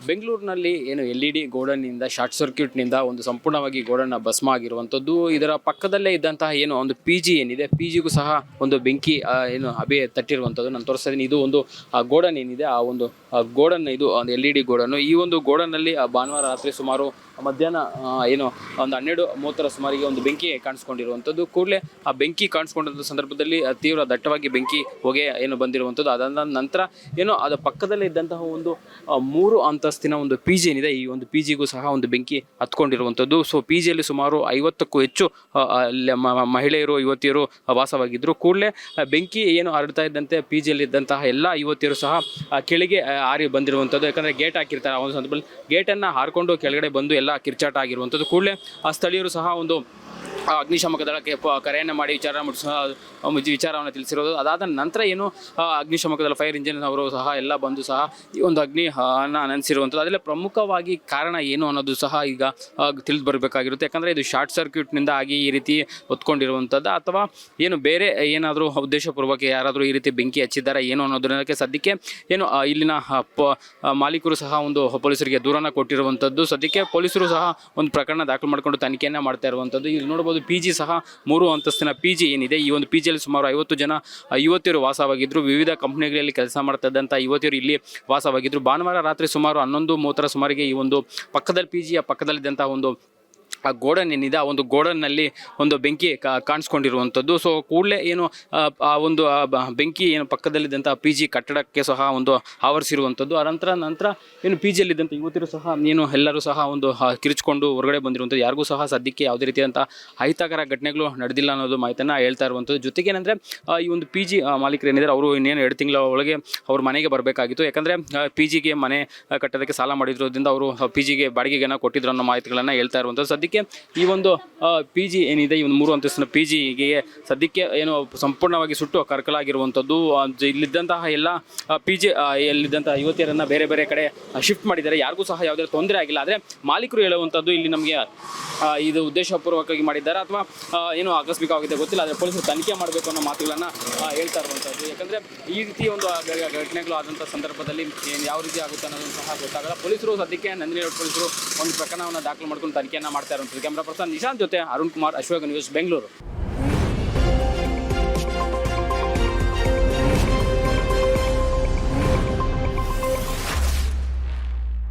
ಬೆಂಗಳೂರಿನಲ್ಲಿ ಏನು LED ಗೋಡನ್ನಿಂದ short ಸರ್ಕ್ಯೂಟ್ನಿಂದ ಒಂದು ಸಂಪೂರ್ಣವಾಗಿ ಗೋಡನ್ನ ಭಸ್ಮ ಆಗಿರುವಂಥದ್ದು. ಇದರ ಪಕ್ಕದಲ್ಲೇ ಇದ್ದಂತಹ ಏನು ಒಂದು PG ಏನಿದೆ, PGಗೂ ಸಹ ಒಂದು ಬೆಂಕಿ ಏನು ಹಬೆ ತಟ್ಟಿರುವಂಥದ್ದು ನಾನು ತೋರಿಸ್ತಾ ಇದ್ದೀನಿ. ಇದು ಒಂದು ಗೋಡನ್ ಏನಿದೆ, ಆ ಒಂದು ಗೋಡನ್, ಇದು ಒಂದು LED ಗೋಡನ್ನು. ಈ ಒಂದು ಗೋಡನ್ನಲ್ಲಿ ಭಾನುವಾರ ರಾತ್ರಿ ಸುಮಾರು ಮಧ್ಯಾಹ್ನ ಏನು ಒಂದು 12:30 ಸುಮಾರಿಗೆ ಒಂದು ಬೆಂಕಿ ಕಾಣಿಸ್ಕೊಂಡಿರುವಂಥದ್ದು. ಕೂಡಲೇ ಆ ಬೆಂಕಿ ಕಾಣಿಸ್ಕೊಂಡಂಥ ಸಂದರ್ಭದಲ್ಲಿ ತೀವ್ರ ದಟ್ಟವಾಗಿ ಬೆಂಕಿ ಹೊಗೆ ಏನು ಬಂದಿರುವಂಥದ್ದು. ಅದಾದ ನಂತರ ಏನು ಅದರ ಪಕ್ಕದಲ್ಲೇ ಇದ್ದಂತಹ ಒಂದು 3 ಅಂತಸ್ತಿನ ಒಂದು PG ಏನಿದೆ, ಈ ಒಂದು PGಗೂ ಸಹ ಒಂದು ಬೆಂಕಿ ಹತ್ಕೊಂಡಿರುವಂಥದ್ದು. ಸೊ PGಯಲ್ಲಿ ಸುಮಾರು 50ಕ್ಕೂ ಹೆಚ್ಚು ಮಹಿಳೆಯರು, ಯುವತಿಯರು ವಾಸವಾಗಿದ್ದರು. ಕೂಡಲೇ ಬೆಂಕಿ ಏನು ಹರಡ್ತಾ ಇದ್ದಂತೆ PGಯಲ್ಲಿ ಇದ್ದಂತಹ ಎಲ್ಲ ಯುವತಿಯರು ಸಹ ಕೆಳಗೆ ಹಾರಿ ಬಂದಿರುವಂಥದ್ದು. ಯಾಕಂದರೆ ಗೇಟ್ ಹಾಕಿರ್ತಾರೆ, ಆ ಒಂದು ಸಂದರ್ಭದಲ್ಲಿ ಗೇಟನ್ನು ಹಾರಿಕೊಂಡು ಕೆಳಗಡೆ ಬಂದು ಎಲ್ಲ ಕಿರ್ಚಾಟ ಆಗಿರುವಂಥದ್ದು. ಕೂಡಲೇ ಆ ಸ್ಥಳೀಯರು ಸಹ ಒಂದು ಅಗ್ನಿಶಾಮಕ ದಳಕ್ಕೆ ಕರೆಯನ್ನು ಮಾಡಿ ವಿಚಾರವನ್ನು ತಿಳಿಸಿರೋದು. ಅದಾದ ನಂತರ ಏನು ಅಗ್ನಿಶಾಮಕ ದಳ, ಫೈರ್ ಇಂಜಿನ್ ಅವರು ಸಹ ಎಲ್ಲ ಬಂದು ಸಹ ಈ ಒಂದು ಅಗ್ನಿಯನ್ನು ನೆನೆಸಿರುವಂಥದ್ದು. ಅದರಲ್ಲಿ ಪ್ರಮುಖವಾಗಿ ಕಾರಣ ಏನು ಅನ್ನೋದು ಸಹ ಈಗ ತಿಳಿದು ಬರಬೇಕಾಗಿರುತ್ತೆ. ಯಾಕಂದರೆ ಇದು ಶಾರ್ಟ್ ಸರ್ಕ್ಯೂಟ್ನಿಂದ ಆಗಿ ಈ ರೀತಿ ಹೊತ್ಕೊಂಡಿರುವಂಥದ್ದು, ಅಥವಾ ಏನು ಬೇರೆ ಏನಾದರೂ ಉದ್ದೇಶಪೂರ್ವಕ ಯಾರಾದರೂ ಈ ರೀತಿ ಬೆಂಕಿ ಹಚ್ಚಿದ್ದಾರೆ ಏನು ಅನ್ನೋದಕ್ಕೆ ಸದ್ಯಕ್ಕೆ ಏನು ಇಲ್ಲಿನ ಮಾಲೀಕರು ಸಹ ಒಂದು ಪೊಲೀಸರಿಗೆ ದೂರನ್ನು ಕೊಟ್ಟಿರುವಂಥದ್ದು. ಸದ್ಯಕ್ಕೆ ಪೊಲೀಸರು ಸಹ ಒಂದು ಪ್ರಕರಣ ದಾಖಲು ಮಾಡಿಕೊಂಡು ತನಿಖೆಯನ್ನು ಮಾಡ್ತಾ ಇರುವಂಥದ್ದು. ಇಲ್ಲಿ ನೋಡ್ಬೋದು PG ಸಹ 3 ಅಂತಸ್ತಿನ PG ಏನಿದೆ, ಈ ಒಂದು PGಯಲ್ಲಿ ಸುಮಾರು 50 ಜನ ಯುವತಿಯರು ವಾಸವಾಗಿದ್ದರು. ವಿವಿಧ ಕಂಪ್ನಿಗಳಲ್ಲಿ ಕೆಲಸ ಮಾಡ್ತಾ ಇದ್ದಂಥ ಯುವತಿಯರು ಇಲ್ಲಿ ವಾಸವಾಗಿದ್ದರು. ಭಾನುವಾರ ರಾತ್ರಿ ಸುಮಾರು 11:30 ಸುಮಾರಿಗೆ ಈ ಒಂದು ಪಕ್ಕದಲ್ಲಿ PGಯ ಪಕ್ಕದಲ್ಲಿದ್ದಂಥ ಒಂದು ಆ ಗೋಡನ್ ಏನಿದೆ, ಆ ಒಂದು ಗೋಡನ್ನಲ್ಲಿ ಒಂದು ಬೆಂಕಿ ಕಾಣಿಸ್ಕೊಂಡಿರುವಂಥದ್ದು. ಸೊ ಕೂಡಲೇ ಏನು ಆ ಒಂದು ಬೆಂಕಿ ಏನು ಪಕ್ಕದಲ್ಲಿದ್ದಂಥ PG ಕಟ್ಟಡಕ್ಕೆ ಸಹ ಒಂದು ಆವರಿಸಿರುವಂಥದ್ದು. ನಂತರ ಏನು PGಯಲ್ಲಿದ್ದಂಥ ಯುವತಿಯರು ಸಹ ಏನು ಎಲ್ಲರೂ ಸಹ ಒಂದು ಕಿರಿಚಿಕೊಂಡು ಹೊರಗಡೆ ಬಂದಿರುವಂಥದ್ದು. ಯಾರಿಗೂ ಸಹ ಸದ್ಯಕ್ಕೆ ಯಾವುದೇ ರೀತಿಯಾದಂಥ ಅಹಿತಕರ ಘಟನೆಗಳು ನಡೆದಿಲ್ಲ ಅನ್ನೋದು ಮಾಹಿತಿಯನ್ನು ಹೇಳ್ತಾ ಇರುವಂಥದ್ದು. ಜೊತೆಗೆ ಏನಂದರೆ ಈ ಒಂದು PG ಮಾಲೀಕರು ಏನಿದ್ದಾರೆ, ಅವರು ಇನ್ನೇನು 2 ತಿಂಗಳ ಒಳಗೆ ಅವ್ರ ಮನೆಗೆ ಬರಬೇಕಾಗಿತ್ತು. ಯಾಕಂದರೆ PGಗೆ ಮನೆ ಕಟ್ಟೋದಕ್ಕೆ ಸಾಲ ಮಾಡಿರೋದ್ರಿಂದ ಅವರು PGಗೆ ಬಾಡಿಗೆಯನ್ನು ಕೊಟ್ಟಿದ್ರು ಅನ್ನೋ ಮಾಹಿತಿಗಳನ್ನು ಹೇಳ್ತಾ ಇರುವಂಥದ್ದು. ಸದ್ಯಕ್ಕೆ ಈ ಒಂದು PG ಏನಿದೆ, ಈ ಒಂದು 3 ಅಂತಸ್ತಿನ PGಗೆ ಸದ್ಯಕ್ಕೆ ಏನು ಸಂಪೂರ್ಣವಾಗಿ ಸುಟ್ಟು ಕರಕಲಾಗಿರುವಂಥದ್ದು. ಇಲ್ಲಿದ್ದಂತಹ ಎಲ್ಲ PG ಎಲ್ಲಿದ್ದಂತಹ ಯುವತಿಯರನ್ನು ಬೇರೆ ಬೇರೆ ಕಡೆ ಶಿಫ್ಟ್ ಮಾಡಿದ್ದಾರೆ. ಯಾರಿಗೂ ಸಹ ಯಾವುದೇ ತೊಂದರೆ ಆಗಿಲ್ಲ. ಆದರೆ ಮಾಲೀಕರು ಹೇಳುವಂಥದ್ದು ಇಲ್ಲಿ ನಮಗೆ ಇದು ಉದ್ದೇಶಪೂರ್ವಕವಾಗಿ ಮಾಡಿದ್ದಾರೆ ಅಥವಾ ಏನು ಆಕಸ್ಮಿಕವಾಗಿದೆ ಗೊತ್ತಿಲ್ಲ, ಆದರೆ ಪೊಲೀಸರು ತನಿಖೆ ಮಾಡಬೇಕು ಅನ್ನೋ ಮಾತುಗಳನ್ನು ಹೇಳ್ತಾ ಇರುವಂಥದ್ದು. ಯಾಕಂದರೆ ಈ ರೀತಿ ಒಂದು ಘಟನೆಗಳು ಆದಂಥ ಸಂದರ್ಭದಲ್ಲಿ ಯಾವ ರೀತಿ ಆಗುತ್ತೆ ಅನ್ನೋದನ್ನು ಸಹ ಗೊತ್ತಾಗಲ್ಲ. ಪೊಲೀಸರು ಸದ್ಯಕ್ಕೆ ನಂದಿನಿ ಪೊಲೀಸರು ಒಂದು ಪ್ರಕರಣವನ್ನು ದಾಖಲು ಮಾಡ್ಕೊಂಡು ತನಿಖೆಯನ್ನು ಮಾಡ್ತಾ ಇರುವಂಥದ್ದು. ಕ್ಯಾಮ್ರಾ ಪರ್ಸನ್ ನಿಶಾಂತ್ ಜೊತೆ ಅರುಣ್ ಕುಮಾರ್, ಅಶ್ವಗ ನ್ಯೂಸ್, ಬೆಂಗಳೂರು.